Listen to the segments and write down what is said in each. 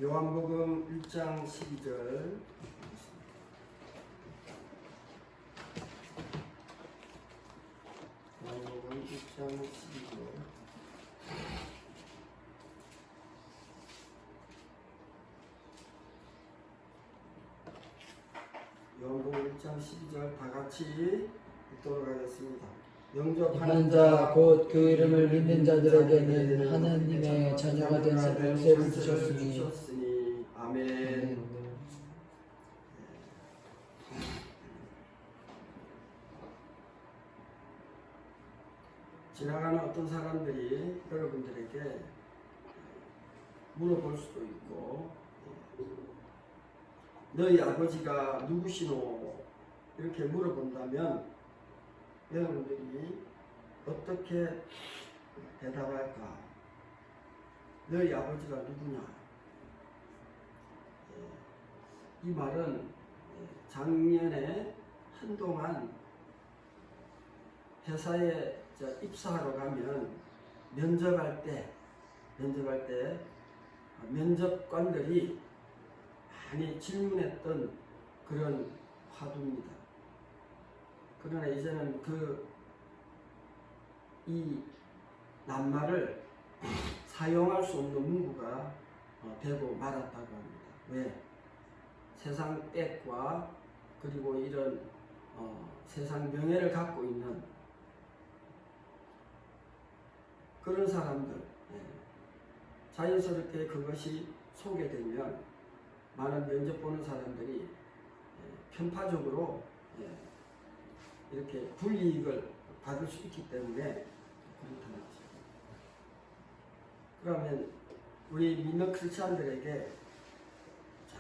요한복음 1장 12절. 요한복음 1장 12절. 요한복음 1장 12절 다 같이 읽도록 하겠습니다. 영접하는 자 곧 그 이름을 믿는 자들에게는 하나님의 자녀가 된 권세를 주셨으니 아멘. 지나가는 어떤 사람들이 여러분들에게 물어볼 수도 있고, 너희 아버지가 누구시노? 이렇게 물어본다면 여러분들이 어떻게 대답할까? 너희 아버지가 누구냐? 이 말은 작년에 한동안 회사에 입사하러 가면 면접할 때 면접관들이 많이 질문했던 그런 화두입니다. 그러나 이제는 이 낱말을 사용할 수 없는 문구가 되고 말았다고 합니다. 왜? 세상 빽과 그리고 이런 세상 명예를 갖고 있는 그런 사람들, 자연스럽게 그것이 소개되면 많은 면접 보는 사람들이 편파적으로 이렇게 불이익을 받을 수 있기 때문에 그렇다는 거죠. 그러면 우리 믿는 크리스찬들에게 자,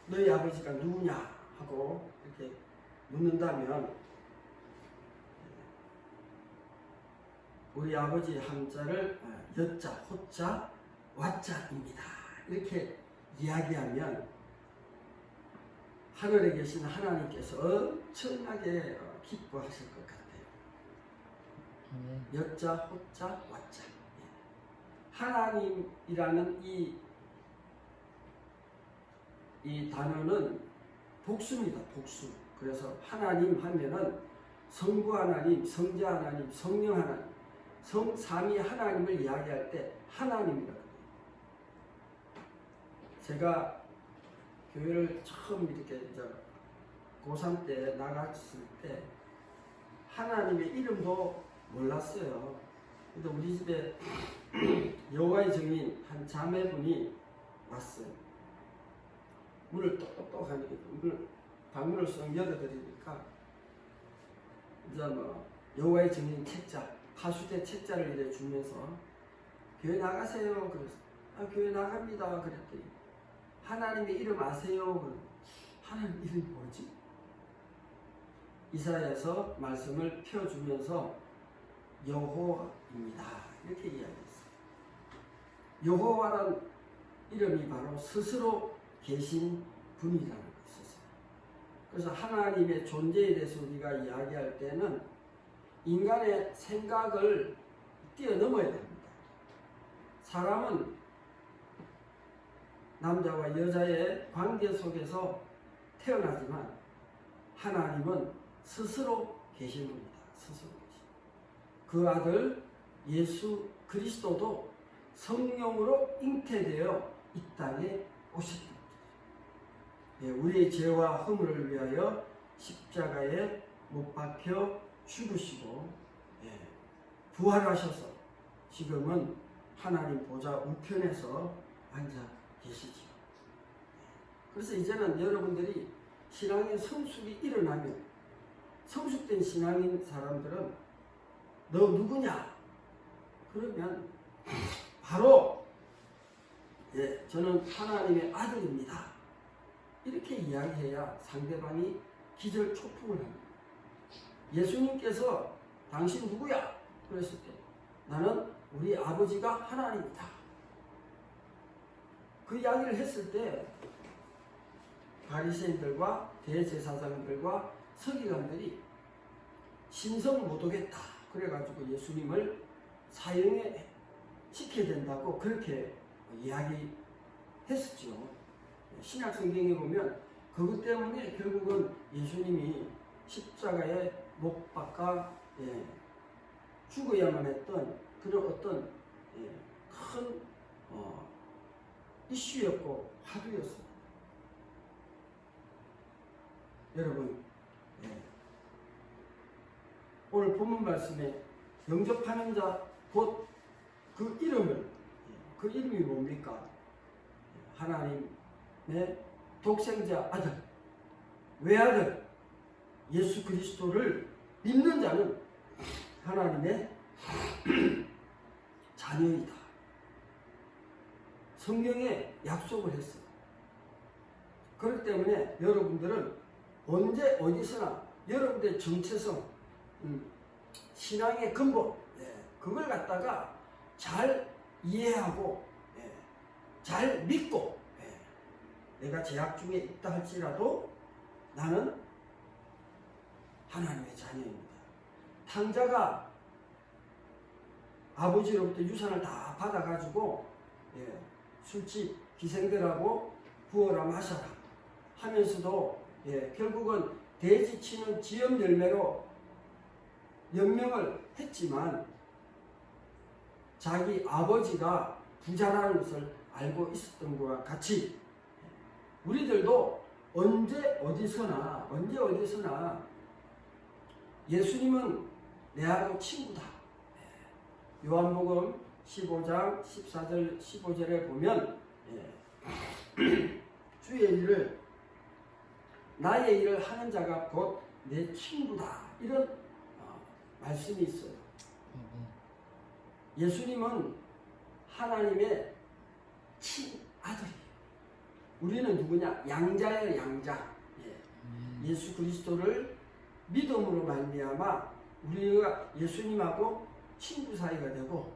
너희 아버지가 누구냐 하고 이렇게 묻는다면 우리 아버지 한자를 여자, 호자, 와자입니다. 이렇게 이야기하면 하늘에 계신 하나님께서 엄청나게 기뻐하실 것 같아요. 여자, 호자, 와자. 하나님이라는 이 단어는 복수입니다. 복수. 그래서 하나님 하면은 성부 하나님, 성자 하나님, 성령 하나님, 성삼위 하나님을 이야기할 때 하나님이라고 해요. 제가 교회를 처음 이렇게 이제 고3 때 나갔을 때 하나님의 이름도 몰랐어요. 근데 우리 집에 여호와의 증인 한 자매분이 왔어요. 문을 똑똑똑 하니까 방문을 쓱 열어드리니까 이제 여호와의 증인 책자, 파수대 책자를 이래 주면서 교회 나가세요. 그래서 교회 나갑니다. 그랬더니 하나님의 이름 아세요? 하나님 이름이 뭐지? 이사야서 말씀을 펴주면서 여호와입니다. 이렇게 이야기했어요. 여호와라는 이름이 바로 스스로 계신 분이라는 것이었어요. 그래서 하나님의 존재에 대해서 우리가 이야기할 때는 인간의 생각을 뛰어넘어야 됩니다. 사람은 남자와 여자의 관계 속에서 태어나지만 하나님은 스스로 계신 분이다. 스스로 계신. 그 아들 예수 그리스도도 성령으로 잉태되어 이 땅에 오셨다. 우리의 죄와 허물을 위하여 십자가에 못 박혀 죽으시고 부활하셔서 지금은 하나님 보좌 우편에서 앉아 계시죠. 그래서 이제는 여러분들이 신앙의 성숙이 일어나면 성숙된 신앙인 사람들은 너 누구냐? 그러면 바로 저는 하나님의 아들입니다. 이렇게 이야기해야 상대방이 기절초풍을 합니다. 예수님께서 당신 누구야? 그랬을 때 나는 우리 아버지가 하나님이다. 그 이야기를 했을 때 바리새인들과 대제사장들과 서기관들이 신성 못 오겠다. 그래가지고 예수님을 사형에 시켜야 된다고 그렇게 이야기했습니다. 했었죠. 신약 성경에 보면 그것 때문에 결국은 예수님이 십자가에 못 박아 죽어야만 했던 그런 어떤 큰 이슈였고 화두였습니다. 여러분, 오늘 본문 말씀에 영접하는 자 곧 그 이름이 뭡니까? 하나님의 독생자 아들, 외아들 예수 그리스도를 믿는 자는 하나님의 자녀이다. 성경에 약속을 했어요. 그렇기 때문에 여러분들은 언제 어디서나 여러분들의 정체성, 신앙의 근본, 그걸 갖다가 잘 이해하고 잘 믿고 내가 제약 중에 있다 할지라도 나는 하나님의 자녀입니다. 탕자가 아버지로부터 유산을 다 받아가지고 술집 기생들하고 부어라 마셔라 하면서도 결국은 돼지 치는 지엄 열매로 연명을 했지만 자기 아버지가 부자라는 것을 알고 있었던 것과 같이 우리들도 언제 어디서나 예수님은 내하고 친구다. 요한복음 15장 14절 15절에 보면 주의 일을 나의 일을 하는 자가 곧 내 친구다. 이런 말씀이 있어요. 예수님은 하나님의 친아들이에요. 우리는 누구냐? 양자예요, 양자. 예수 그리스도를 믿음으로 말미암아 우리가 예수님하고 친구 사이가 되고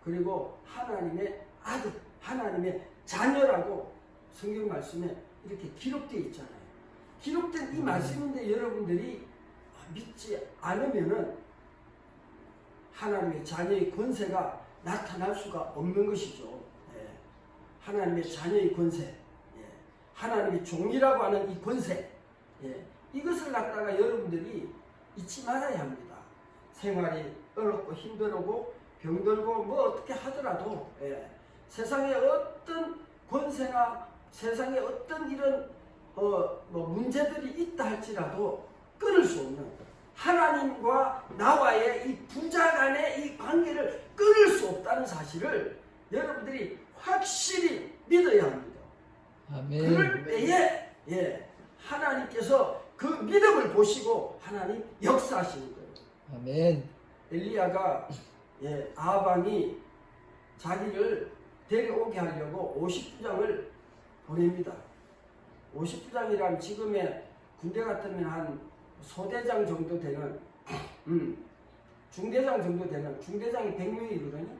그리고 하나님의 아들, 하나님의 자녀라고 성경 말씀에 이렇게 기록되어 있잖아요. 기록된 이 말씀인데 여러분들이 믿지 않으면은 하나님의 자녀의 권세가 나타날 수가 없는 것이죠. 하나님의 자녀의 권세, 하나님의 종이라고 하는 이 권세, 이것을 갖다가 여러분들이 잊지 말아야 합니다. 생활이 어렵고 힘들고 병들고 뭐 어떻게 하더라도 세상에 어떤 권세나 세상에 어떤 이런 문제들이 있다 할지라도 끊을 수 없는 하나님과 나와의 이 부자 간의 이 관계를 끊을 수 없다는 사실을 여러분들이 확실히 믿어야 합니다. 아멘. 그럴 때에 하나님께서 그 믿음을 보시고 하나님 역사하시는 거예요. 아멘. 엘리야가 아합왕이 자기를 데려오게 하려고 50부장을 보냅니다. 50부장이라면 지금의 군대 같으면 한 소대장 정도 되는 중대장 정도 되는 중대장이 100명이거든요.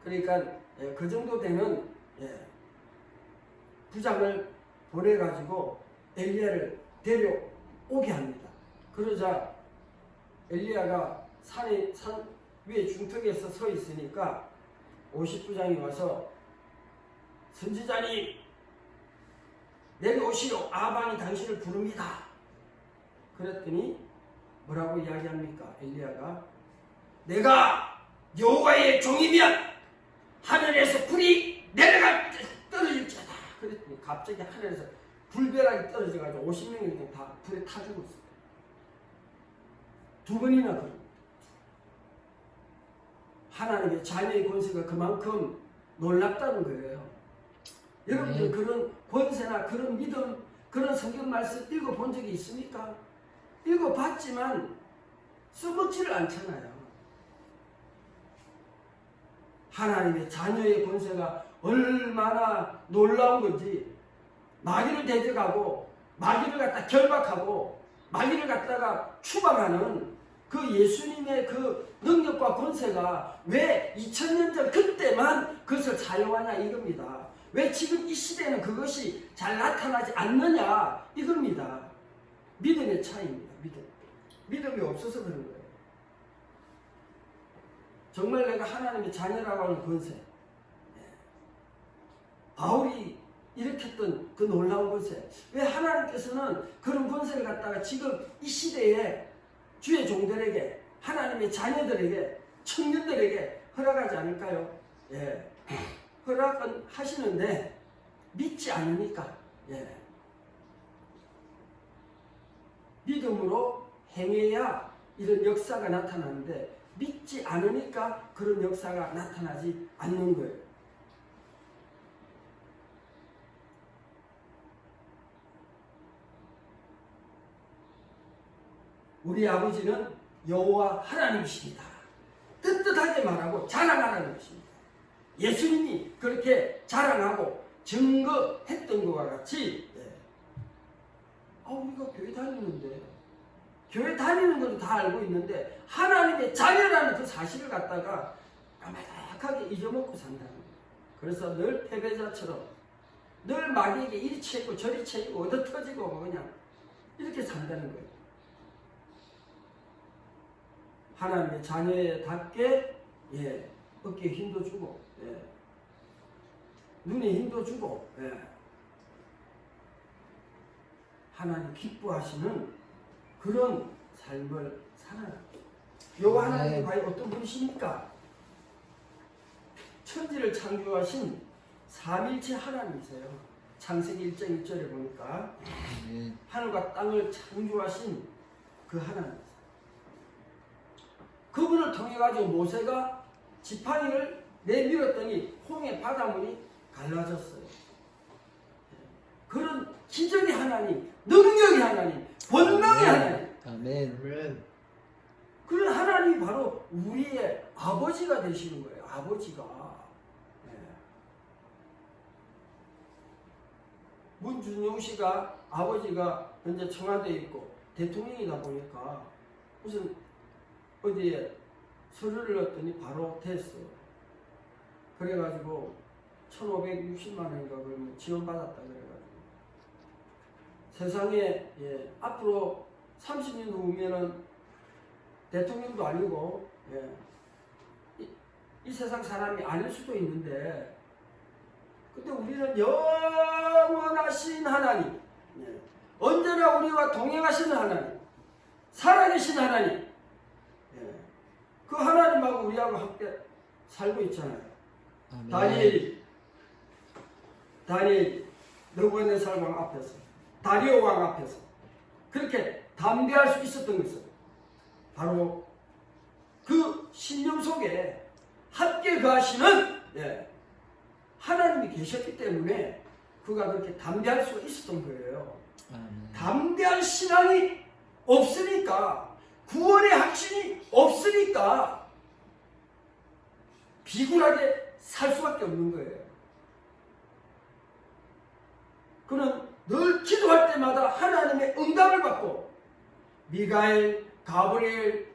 그러니까 그 정도 되는 부장을 보내가지고 엘리야를 데려오게 합니다. 그러자 엘리야가 산 위에 중턱에서 서 있으니까 50부장이 와서 선지자님 내려오시오. 아합왕이 당신을 부릅니다. 그랬더니 뭐라고 이야기합니까? 엘리야가 내가 여호와의 종이면 하늘에서 불이 내려갈 때 떨어질지어다. 그랬더니 갑자기 하늘에서 불벼락이 떨어져가지고 50명이 그냥 다 불에 타 죽었어요. 두 번이나 그럽니다. 하나님의 자녀의 권세가 그만큼 놀랍다는 거예요. 여러분들 그런 권세나 그런 믿음, 그런 성경 말씀 읽어본 적이 있습니까? 읽어봤지만 써먹지를 않잖아요. 하나님의 자녀의 권세가 얼마나 놀라운 건지 마귀를 대적하고 마귀를 갖다 결박하고 마귀를 갖다가 추방하는 그 예수님의 그 능력과 권세가 왜 2000년 전 그때만 그것을 사용하냐 이겁니다. 왜 지금 이 시대는 그것이 잘 나타나지 않느냐 이겁니다. 믿음의 차이입니다. 믿음이 없어서 그런 거예요. 정말 내가 하나님의 자녀라고 하는 권세, 했던 그 놀라운 권세. 왜 하나님께서는 그런 권세를 갖다가 지금 이 시대에 주의 종들에게, 하나님의 자녀들에게, 청년들에게 허락하지 않을까요? 예. 허락은 하시는데 믿지 않으니까. 예. 믿음으로 행해야 이런 역사가 나타나는데 믿지 않으니까 그런 역사가 나타나지 않는 거예요. 우리 아버지는 여호와 하나님이십니다. 떳떳하게 말하고 자랑하라는 것입니다. 예수님이 그렇게 자랑하고 증거했던 것과 같이 우리가 교회 다니는데, 교회 다니는 건 다 알고 있는데 하나님의 자녀라는 그 사실을 갖다가 까마득하게 잊어먹고 산다는 거예요. 그래서 늘 패배자처럼 늘 마귀에게 이리 채이고 저리 채이고 얻어 터지고 그냥 이렇게 산다는 거예요. 하나님의 자녀답게 어깨에 힘도 주고 눈에 힘도 주고 하나님 기뻐하시는 그런 삶을 살아라. 여호와 하나님이 과연 어떤 분이십니까? 천지를 창조하신 삼일체 하나님이세요. 창세기 1장 1절에 보니까 하늘과 땅을 창조하신 그 하나님이세요. 그분을 통해 가지고 모세가 지팡이를 내밀었더니 홍해 바닷물이 갈라졌어요. 그런 기적의 하나님, 능력의 하나님, 본능의 하나님. 아멘. 그런 하나님이 바로 우리의 아버지가 되시는 거예요. 아버지가. 문준용 씨가 아버지가 현재 청와대에 있고 대통령이다 보니까 무슨 어디에 서류를 넣었더니 바로 됐어요. 그래가지고 1,560만 원인가 그러면 지원받았다 그래가지고 세상에 앞으로 30년 후면은 대통령도 아니고 이 세상 사람이 아닐 수도 있는데, 근데 우리는 영원하신 하나님, 언제나 우리와 동행하시는 하나님, 살아계신 하나님, 그 하나님하고 우리하고 함께 살고 있잖아요. 다니엘이 느부갓네살 왕 앞에서, 다리오 왕 앞에서 그렇게 담대할 수 있었던 것은 바로 그 신념 속에 함께 거하시는 하나님이 계셨기 때문에 그가 그렇게 담대할 수가 있었던 거예요. 담대한 신앙이 없으니까, 구원의 확신이 없으니까 비굴하게 살 수밖에 없는 거예요. 그는 늘 기도할 때마다 하나님의 응답을 받고, 미가엘, 가브리엘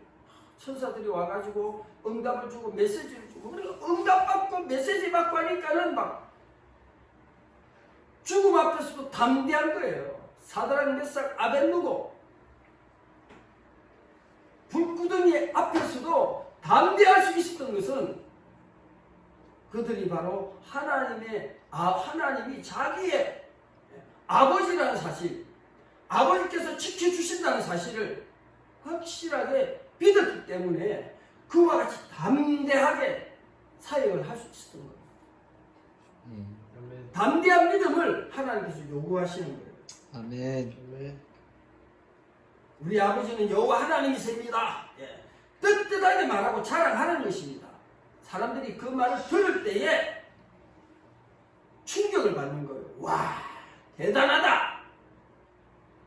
천사들이 와가지고 응답을 주고 메시지를 주고, 응답 받고 메시지 받고 하니까는 막 죽음 앞에서도 담대한 거예요. 사드락, 메삭, 아벳느고 불구덩이 앞에서도 담대할 수 있었던 것은 그들이 바로 하나님이 자기의 아버지라는 사실, 아버지께서 지켜주신다는 사실을 확실하게 믿었기 때문에 그와 같이 담대하게 사역을 할 수 있었던 거예요. 담대한 믿음을 하나님께서 요구하시는 거예요. 아멘. 우리 아버지는 여호와 하나님이십니다. 떳떳하게 말하고 자랑하는 것입니다. 사람들이 그 말을 들을 때에 충격을 받는 거예요. 와, 대단하다!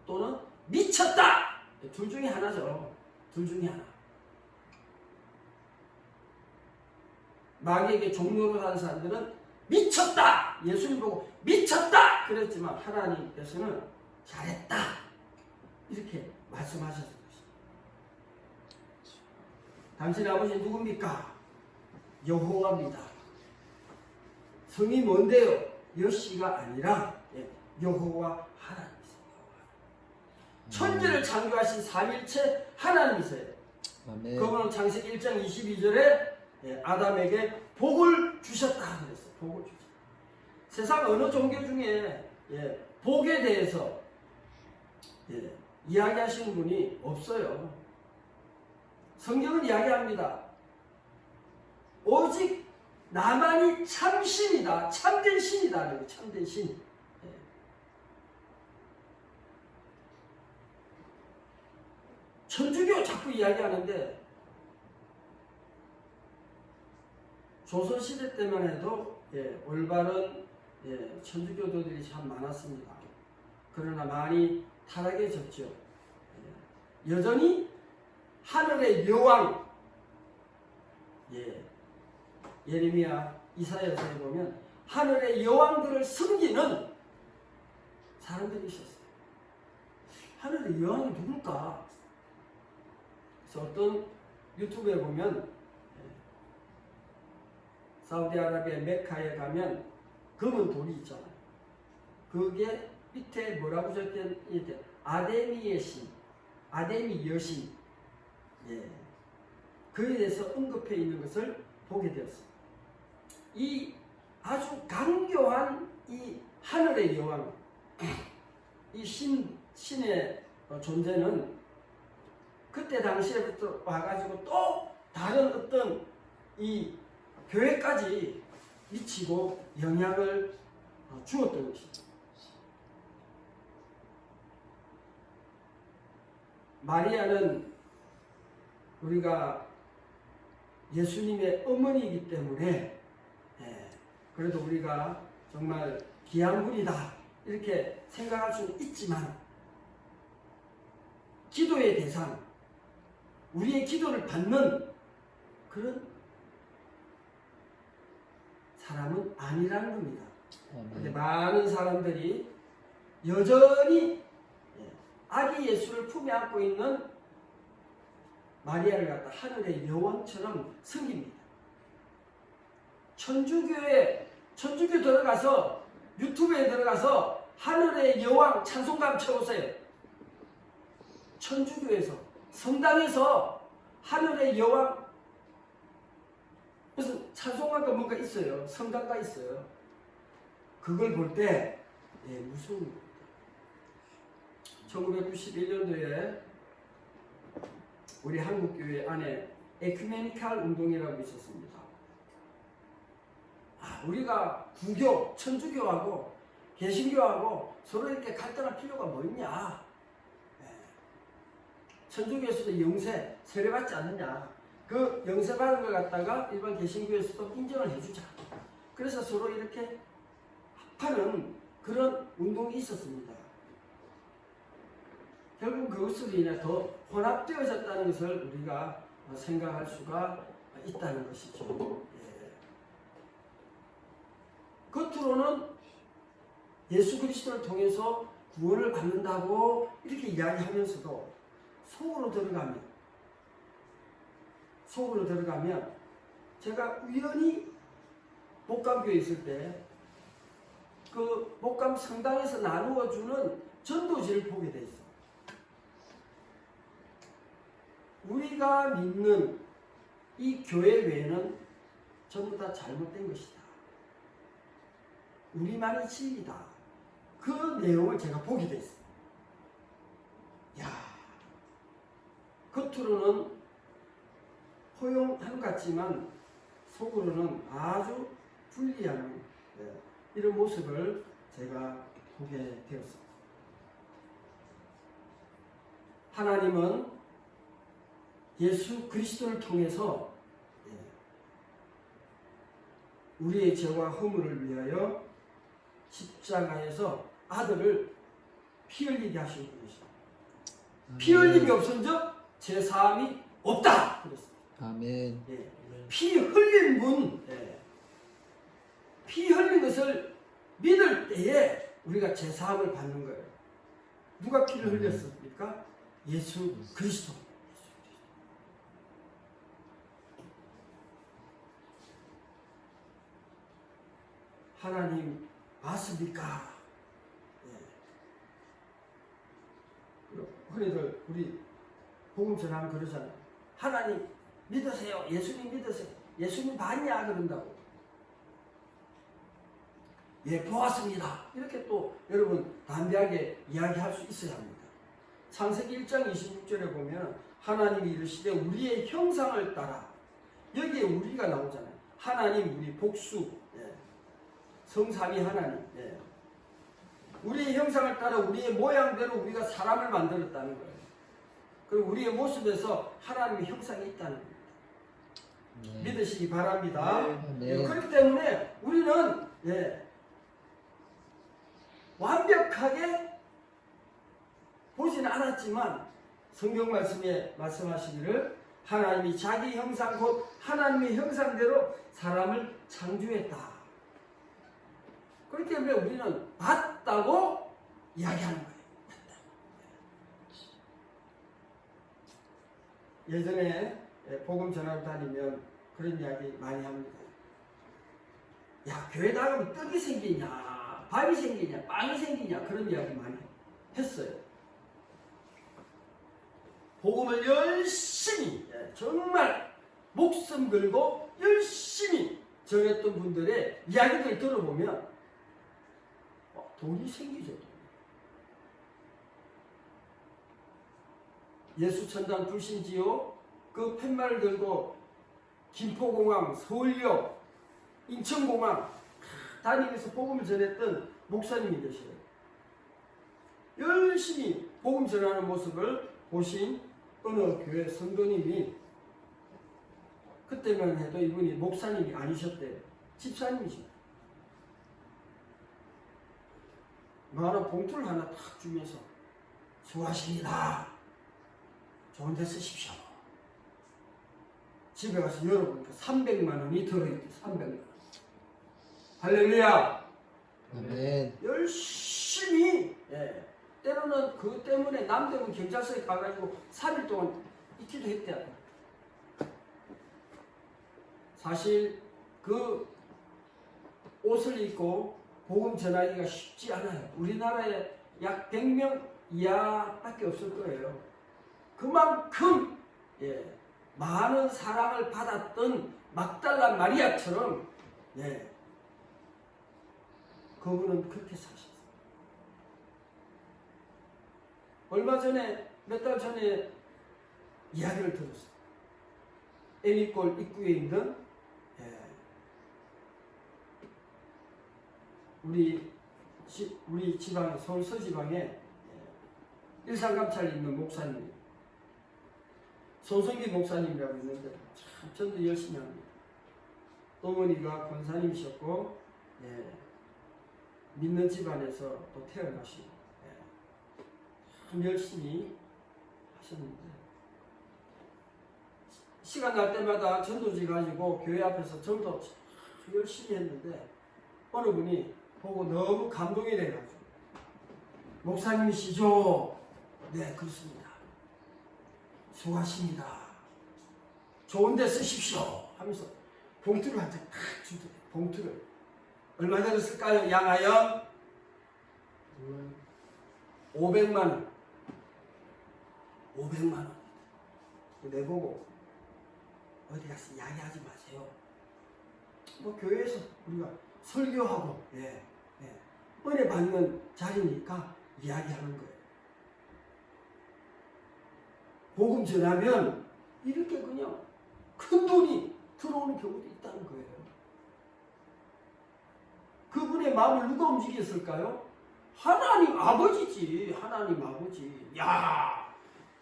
또는 미쳤다! 둘 중에 하나죠. 둘 중에 하나. 마귀에게 종로로 가는 사람들은 미쳤다! 예수님 보고 미쳤다! 그랬지만 하나님께서는 잘했다! 이렇게 말씀하셨을 것입니다. 당신 아버지 누굽니까? 여호와입니다. 성이 뭔데요? 여씨가 아니라 여호와 하나님이세요. 천지를 창조하신 삼일체 하나님이세요. 그분은 창세기 1장 22절에 아담에게 복을 주셨다 그랬어요. 복을 주셨다. 세상 어느 종교 중에 복에 대해서 이야기하시는 분이 없어요. 성경은 이야기합니다. 오직 나만이 참 신이다. 참된 신이다. 참된 신. 천주교 자꾸 이야기하는데 조선시대 때만 해도 올바른 천주교도들이 참 많았습니다. 그러나 많이 타락해졌죠. 여전히 하늘의 여왕, 예레미야 이사야서에 보면 하늘의 여왕들을 섬기는 사람들이 있었어요. 하늘의 여왕이 누굴까? 그래서 어떤 유튜브에 보면 사우디아라비아 메카에 가면 검은 돌이 있잖아요. 그게 밑에 뭐라고 적혀있대? 아데미의 신, 아데미 여신. 그에 대해서 언급해 있는 것을 보게 되었습니다. 이 아주 강교한 이 하늘의 여왕, 이 신의 존재는 그때 당시에부터 와가지고 또 다른 어떤 이 교회까지 미치고 영향을 주었던 것이죠. 마리아는 우리가 예수님의 어머니이기 때문에 그래도 우리가 정말 귀한 분이다 이렇게 생각할 수는 있지만 기도의 대상, 우리의 기도를 받는 그런 사람은 아니라는 겁니다. 그런데 많은 사람들이 여전히 아기 예수를 품에 안고 있는 마리아를 갖다 하늘의 여왕처럼 섬깁니다. 천주교 들어가서 유튜브에 들어가서 하늘의 여왕 찬송가 쳐보세요. 천주교에서 성당에서 하늘의 여왕 무슨 찬송가가 뭔가 있어요. 성가가 있어요. 그걸 볼 때 무서운 겁니다. 1991년도에 우리 한국교회 안에 에큐메니칼 운동이라고 있었습니다. 우리가 구교, 천주교하고 개신교하고 서로 이렇게 갈등할 필요가 뭐 있냐. 천주교에서도 영세, 세례받지 않느냐. 그 영세받은 걸 갖다가 일반 개신교에서도 인정을 해주자. 그래서 서로 이렇게 합하는 그런 운동이 있었습니다. 결국 그것으로 인해 더 혼합되어졌다는 것을 우리가 생각할 수가 있다는 것이죠. 겉으로는 예수 그리스도를 통해서 구원을 받는다고 이렇게 이야기하면서도 속으로 들어가면 제가 우연히 목감교에 있을 때 그 목감 성당에서 나누어 주는 전도지를 보게 돼 있어요. 우리가 믿는 이 교회 외에는 전부 다 잘못된 것이다. 우리만이 진리다. 그 내용을 제가 보게 돼 있어요. 겉으로는 허용한 것 같지만 속으로는 아주 불리한 이런 모습을 제가 보게 되었습니다. 하나님은 예수 그리스도를 통해서 우리의 죄와 허물을 위하여 십자가에서 아들을 피 흘리게 하신 분이십니다. 피 흘림이 없은즉 죄사함이 없다 그랬습니다. 아멘. 피 흘린 분, 피 흘린 것을 믿을 때에 우리가 죄사함을 받는 거예요. 누가 피를 흘렸습니까? 예수 그리스도. 하나님 맞습니까? 흔히들 우리 복음 전하면 그러잖아요. 하나님 믿으세요. 예수님 믿으세요. 예수님 맞냐 그런다고. 예, 보았습니다. 이렇게 또 여러분 담대하게 이야기할 수 있어야 합니다. 창세기 1장 26절에 보면 하나님이 이르시되 우리의 형상을 따라, 여기에 우리가 나오잖아요. 하나님, 우리, 복수, 예. 성삼위 하나님, 예. 우리의 형상을 따라 우리의 모양대로 우리가 사람을 만들었다는 거예요. 그리고 우리의 모습에서 하나님의 형상이 있다는 겁니다. 믿으시기 바랍니다. 네. 그렇기 때문에 우리는 완벽하게 보지는 않았지만 성경 말씀에 말씀하시기를 하나님이 자기 형상 곧 하나님의 형상대로 사람을 창조했다. 그렇기 때문에 우리는 봤다고 이야기하는 거예요. 예전에 복음 전하러 다니면 그런 이야기 많이 합니다. 야, 교회 나가면 떡이 생기냐, 밥이 생기냐, 빵이 생기냐, 그런 이야기 많이 했어요. 복음을 열심히, 정말 목숨 걸고 열심히 전했던 분들의 이야기를 들어보면 돈이 생기죠. 예수천당 불신지요, 그 팻말을 들고 김포공항, 서울역, 인천공항 다니면서 복음을 전했던 목사님이 계셔요. 열심히 복음 전하는 모습을 보신 어느 교회 성도님이, 그때만 해도 이분이 목사님이 아니셨대요. 집사님이죠. 만원 봉투를 하나 탁 주면서 수고하십니다. 좋은 데 쓰십시오. 집에 가서 열어보니까 300만 원이 들어있대. 300만 원. 할렐루야. 아멘. 열심히, 때로는 그것 때문에 남대문 경찰서에 가가지고 3일 동안 있기도 했대. 사실 그 옷을 입고 복음 전하기가 쉽지 않아요. 우리나라에 약 100명 이하밖에 없을 거예요. 그만큼 많은 사랑을 받았던 막달라 마리아처럼 그분은 그렇게 사셨어요. 얼마 전에, 몇 달 전에 이야기를 들었어요. 애미골 입구에 있는 우리 지방에, 서울 서지방에 일산감찰에 있는 목사님, 손성기 목사님이라고 있는데 참 전도 열심히 합니다. 어머니가 권사님이셨고 믿는 집안에서 또 태어나시고 참 열심히 하셨는데, 시간 날 때마다 전도지 가지고 교회 앞에서 전도 열심히 했는데 어느 분이 보고 너무 감동이 돼가지고, 목사님이시죠? 네, 그렇습니다. 수고하십니다. 좋은 데 쓰십시오. 하면서 봉투를 한 장 탁 주더래요. 봉투를. 얼마 들었을까요? 양하영? 500만 원. 500만 원. 내보고 어디 가서 이야기하지 마세요. 뭐 교회에서 우리가 설교하고 은혜 받는 자리니까 이야기하는 거예요. 복음 전하면 이렇게 그냥 큰 돈이 들어오는 경우도 있다는 거예요. 그분의 마음을 누가 움직였을까요? 하나님 아버지지. 하나님 아버지. 야,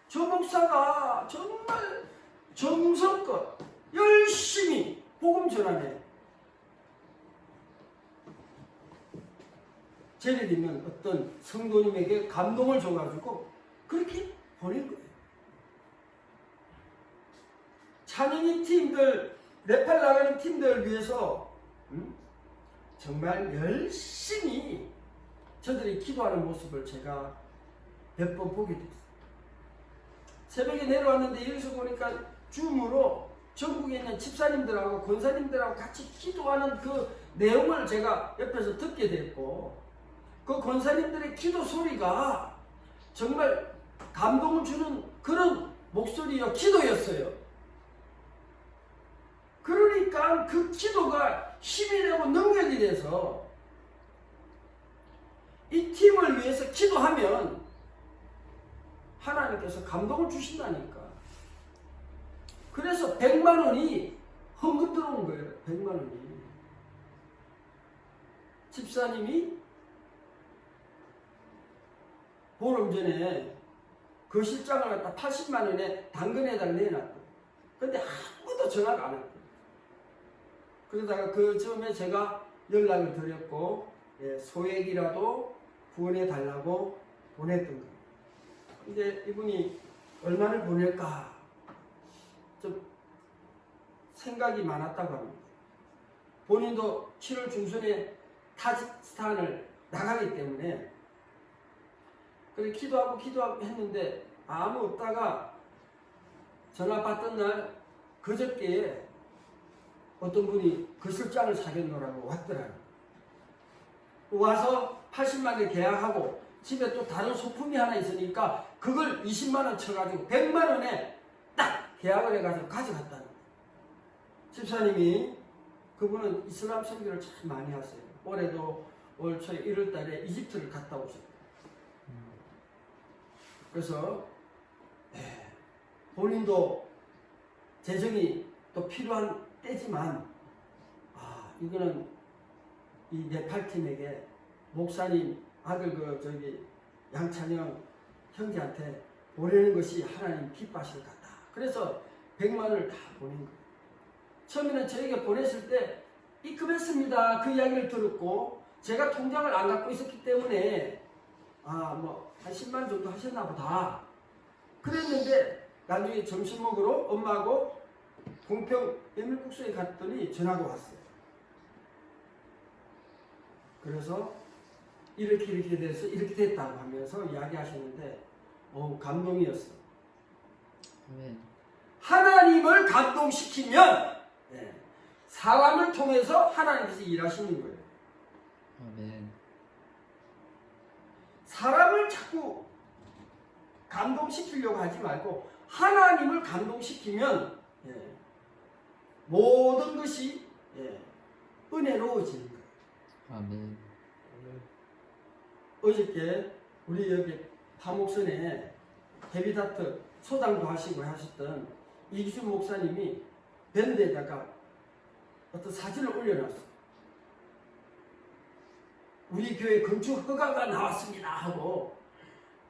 저 목사가 정말 정성껏 열심히 복음 전하네. 예를 들면 어떤 성도님에게 감동을 줘가지고 그렇게 보낸 거예요. 찬양이 팀들, 네팔 나가는 팀들을 위해서 정말 열심히 저들이 기도하는 모습을 제가 몇 번 보게 됐어요. 새벽에 내려왔는데 여기서 보니까 줌으로 전국에 있는 집사님들하고 권사님들하고 같이 기도하는 그 내용을 제가 옆에서 듣게 됐고, 그 권사님들의 기도 소리가 정말 감동을 주는 그런 목소리요, 기도였어요. 그러니까 그 기도가 힘이 되고 능력이 돼서 이 팀을 위해서 기도하면 하나님께서 감동을 주신다니까. 그래서 100만 원이 헌금 들어온 거예요. 100만 원이. 집사님이 보름 전에 그 실장을 갖다 80만 원에 당근에다가 내놨고, 근데 아무도 전화가 안 왔고, 그러다가 그 즈음에 제가 연락을 드렸고, 예, 소액이라도 구원해 달라고 보냈던 거예요. 근데 이분이 얼마를 보낼까 좀 생각이 많았다고 합니다. 본인도 7월 중순에 타지키스탄을 나가기 때문에 그래 기도하고 했는데 아무 없다가 전화 받던 날 그저께에 어떤 분이 그 실장을 사겠노라고 왔더라고요. 와서 80만 원 계약하고 집에 또 다른 소품이 하나 있으니까 그걸 20만 원 쳐가지고 100만 원에 딱 계약을 해가지고 가져갔다는 거예요. 집사님이 그분은 이슬람 선교를 참 많이 하세요. 올해도 올 초에 1월 달에 이집트를 갔다 오셨어요. 그래서 본인도 재정이 또 필요한 때지만 이거는 이 네팔팀에게 목사님 아들 양찬영 형제한테 보내는 것이 하나님 기뻐하실 것 같다. 그래서 100만 원을 다 보낸 거예요. 처음에는 저에게 보냈을 때 입금했습니다. 그 이야기를 들었고 제가 통장을 안 갖고 있었기 때문에 한 10만 정도 하셨나 보다. 그랬는데 나중에 점심 먹으러 엄마하고 공평 메밀국수에 갔더니 전화가 왔어요. 그래서 이렇게 돼서 이렇게 됐다고 하면서 이야기하셨는데 감동이었어요. 아멘. 하나님을 감동시키면 사람을 통해서 하나님께서 일하시는 거예요. 아멘. 사람을 자꾸 감동시키려고 하지 말고 하나님을 감동시키면 모든 것이 은혜로워지는 거예요. 아멘. 어저께 우리 여기 파목선에 헤비다트 소장도 하시고 하셨던 이기준 목사님이 밴드에다가 어떤 사진을 올려놨어요. 우리 교회 건축 허가가 나왔습니다 하고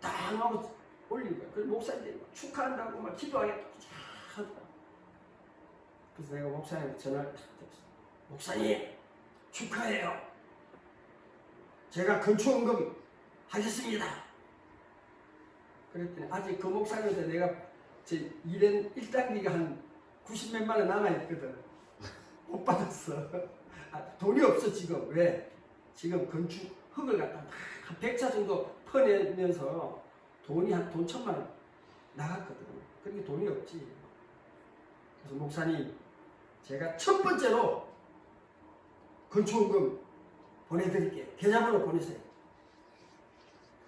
딱 하고 올린 거예요. 그래서 목사님들이 축하한다고 막 기도하겠다고 쫙 하더라. 그래서 내가 목사님한테 전화를 탁 드렸어요. 목사님 축하해요. 제가 건축원금 하겠습니다. 그랬더니 아직 그 목사님한테 내가 제 일은 1단계가 한 90몇만 원 남아있거든. 못 받았어. 돈이 없어 지금. 왜? 지금 건축 흙을 갖다 한 100차 정도 퍼내면서 돈이 한 돈 1,000만 원 나갔거든. 그러니까 돈이 없지. 그래서 목사님 제가 첫 번째로 건축원금 보내드릴게요. 계좌번호 보내세요.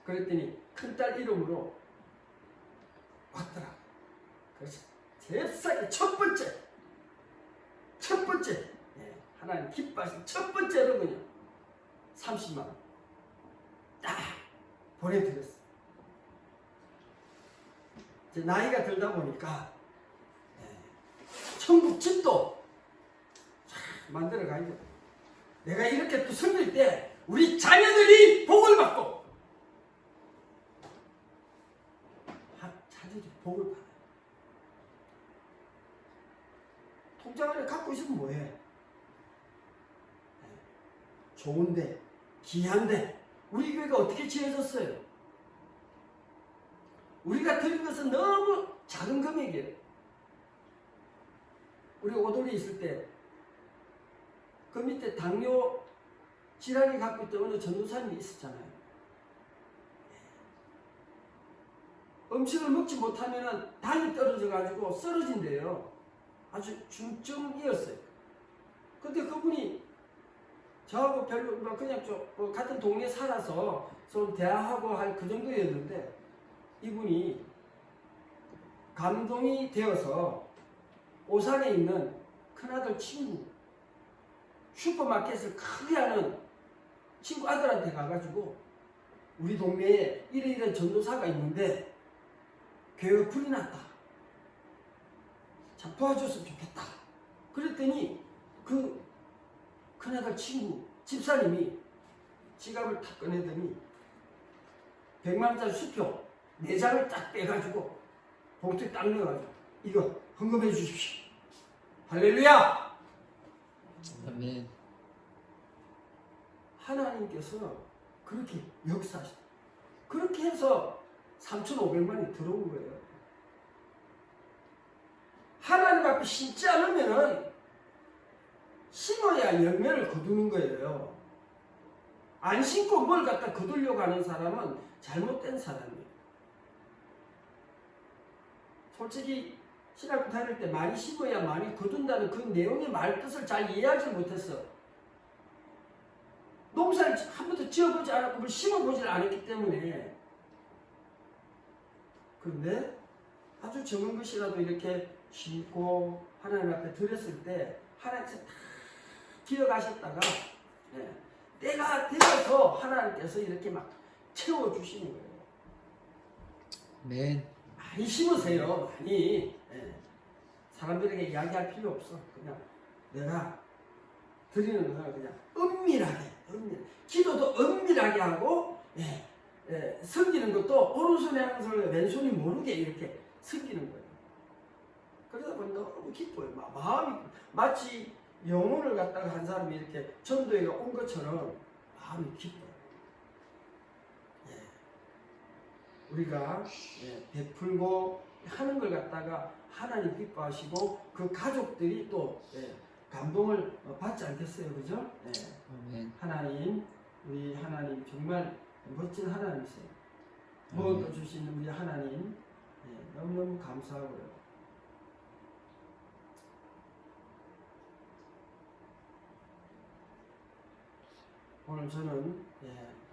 그랬더니 큰딸 이름으로 왔더라. 그래서 잽싸게 첫 번째 하나님 기뻐하신 첫 번째로 그냥 30만 원 딱 보내드렸어. 이제 나이가 들다 보니까 천국 집도 만들어 가야 돼. 내가 이렇게 또 섬길 때 우리 자녀들이 복을 받고 자녀들이 복을 받아요. 통장을 갖고 있으면 뭐해? 좋은데 귀한데 우리 교회가 어떻게 지어졌어요? 우리가 드린 것은 너무 작은 금액이에요. 우리 오돌이 있을 때 그 밑에 당뇨 질환이 갖고 있던 어느 전도사님이 있었잖아요. 음식을 먹지 못하면 당이 떨어져가지고 쓰러진대요. 아주 중증이었어요. 근데 그분이 저하고 별로 그냥 좀 같은 동네에 살아서 좀 대화하고 할 그 정도였는데 이분이 감동이 되어서 오산에 있는 큰아들 친구 슈퍼마켓을 크게 하는 친구 아들한테 가가지고 우리 동네에 이런 전도사가 있는데 교회가 불이 났다. 참 도와줬으면 좋겠다. 그랬더니 그 큰아들 친구 집사님이 지갑을 탁 꺼내더니 100만 원짜리 수표 4장을 딱 빼가지고 봉투에 딱 넣어가지고 이거 헌금해 주십시오. 할렐루야! 아멘. 하나님께서 그렇게 역사하셨다. 그렇게 해서 3,500만이 들어온 거예요. 하나님 앞에 심지 않으면은 심어야 열매를 거두는 거예요. 안 심고 뭘 갖다 거두려고 하는 사람은 잘못된 사람이에요. 솔직히 신학교 다닐 때 많이 심어야 많이 거둔다는 그 내용의 말뜻을 잘 이해하지 못했어. 농사를 한 번도 지어보지 않았고 뭘 심어보질 않았기 때문에. 그런데 아주 적은 것이라도 이렇게 심고 하나님 앞에 드렸을 때 하나님께서 다 기억하셨다가 때가 되어서 하나님께서 이렇게 막 채워주시는 거예요. 아멘. 많이 심으세요. 많이. 사람들에게 이야기할 필요 없어. 그냥 내가 드리는 것을 그냥 은밀하게 기도도 은밀하게 하고 섬기는 것도 오른손에 하는 소리 왼손이 모르게 이렇게 섬기는 거예요. 그러다 보니 너무 기뻐요. 마음이 마치 영혼을 갖다가 한 사람이 이렇게 전도에 온 것처럼 마음이 기뻐요. 우리가 베풀고 하는 걸 갖다가 하나님 기뻐하시고 그 가족들이 또 감동을 받지 않겠어요, 그죠? 아멘. 하나님, 우리 하나님 정말 멋진 하나님이세요. 무엇도 주시는 우리 하나님 너무너무 감사하고요. 오늘 저는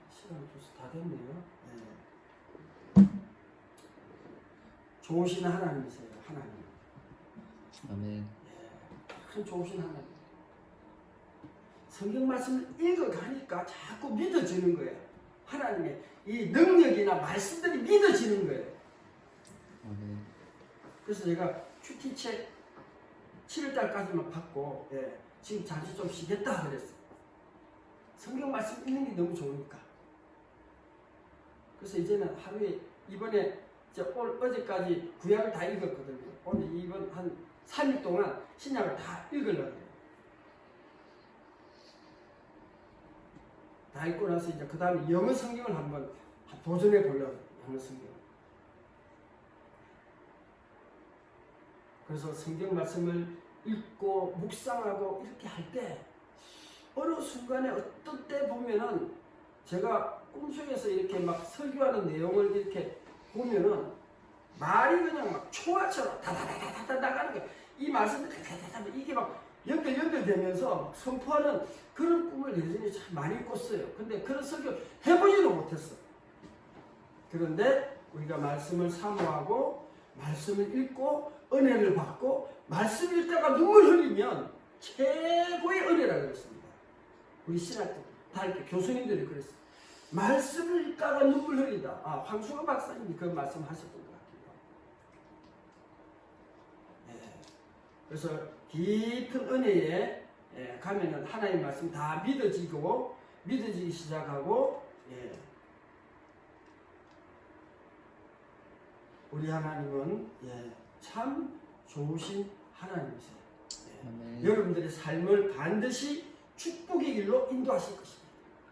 시간이 벌써 다 됐네요. 좋으신 하나님이세요, 하나님. 아멘. 참 좋으신 하나님. 성경 말씀을 읽어가니까 자꾸 믿어지는 거예요. 하나님의 이 능력이나 말씀들이 믿어지는 거예요. 아멘. 그래서 제가 큐티책 7월달까지만 받고 지금 잠시 좀 쉬겠다 그랬어요. 성경 말씀 읽는 게 너무 좋으니까. 그래서 이제는 하루에 이번에 어제까지 구약을 다 읽었거든요. 오늘 이번 한 3일 동안 신약을 다 읽으려고 해요. 다 읽고 나서 이제 그 다음에 영어 성경을 한번 도전해 보려고. 영어 성경. 그래서 성경 말씀을 읽고 묵상하고 이렇게 할 때 어느 순간에 어떤 때 보면은 제가 꿈속에서 이렇게 막 설교하는 내용을 이렇게 보면은 말이 그냥 막 초화처럼 다다다다다 나가는 거예요. 이 말씀이 다다다다 이게 막 연결되면서 막 선포하는 그런 꿈을 예전에 참 많이 꿨어요. 근데 그런 설교 해보지도 못했어. 그런데 우리가 말씀을 사모하고 말씀을 읽고 은혜를 받고 말씀 읽다가 눈물 흘리면 최고의 은혜라고 그랬습니다. 우리 신학교 다닐 때 교수님들이 그랬어요. 말씀을 읽다가 눈물 흘리다. 황수가 박사님이 그 말씀 하셨던 것 같아요. 그래서 깊은 은혜에 가면은 하나님 말씀 다 믿어지기 시작하고 우리 하나님은 참 좋으신 하나님이세요. 여러분들의 삶을 반드시 축복의 길로 인도하실 것입니다.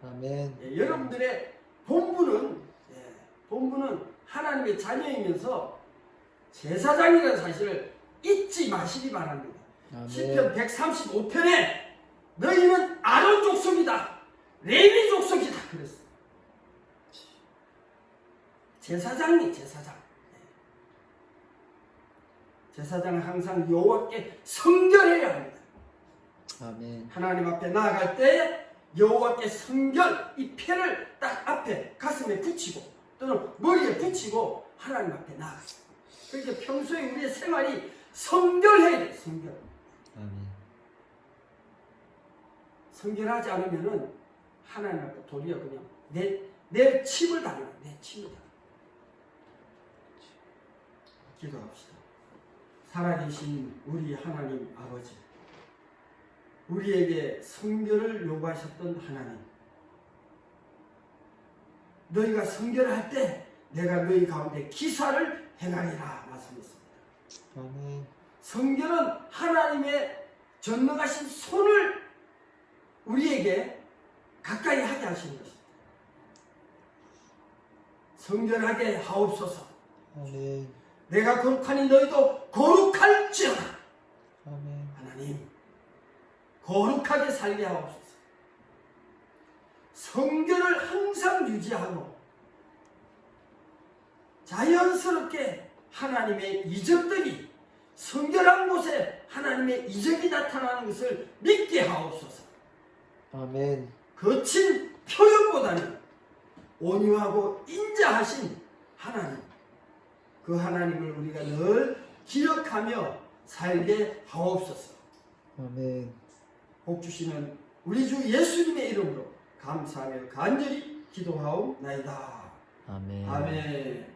아멘. 여러분들의 본분은 하나님의 자녀이면서 제사장이라는 사실을 잊지 마시기 바랍니다. 시편 135편에 너희는 아론 족속이다, 레위 족속이다 그랬어요. 제사장이 제사장. 제사장은 항상 여호와께 성결해야 합니다. 아멘. 하나님 앞에 나아갈 때 여호와께 성결, 이 패를 딱 앞에 가슴에 붙이고 또는 머리에 붙이고 하나님 앞에 나아가요. 그러니까 평소에 우리의 생활이 성결해야 돼. 성결. 아멘. 성결하지 않으면은 하나님 앞에 도리어 그냥 내 침을 달라. 내 침을 달라. 기도합시다. 살아계신 우리 하나님 아버지, 우리에게 성결을 요구하셨던 하나님, 너희가 성결을 할 때 내가 너희 가운데 기사를 행하리라 말씀했습니다. 아멘. 성결은 하나님의 전능하신 손을 우리에게 가까이 하게 하시는 것입니다. 성결하게 하옵소서. 아멘. 내가 거룩하니 너희도 거룩할지어다. 아멘. 하나님, 거룩하게 살게 하옵소서. 성결을 항상 유지하고 자연스럽게 하나님의 이적들이, 성결한 곳에 하나님의 이적이 나타나는 것을 믿게 하옵소서. 아멘. 거친 표현보다는 온유하고 인자하신 하나님, 그 하나님을 우리가 늘 기억하며 살게 하옵소서. 아멘. 복 주시는 우리 주 예수님의 이름으로 감사하며 간절히 기도하옵나이다. 아멘. 아멘.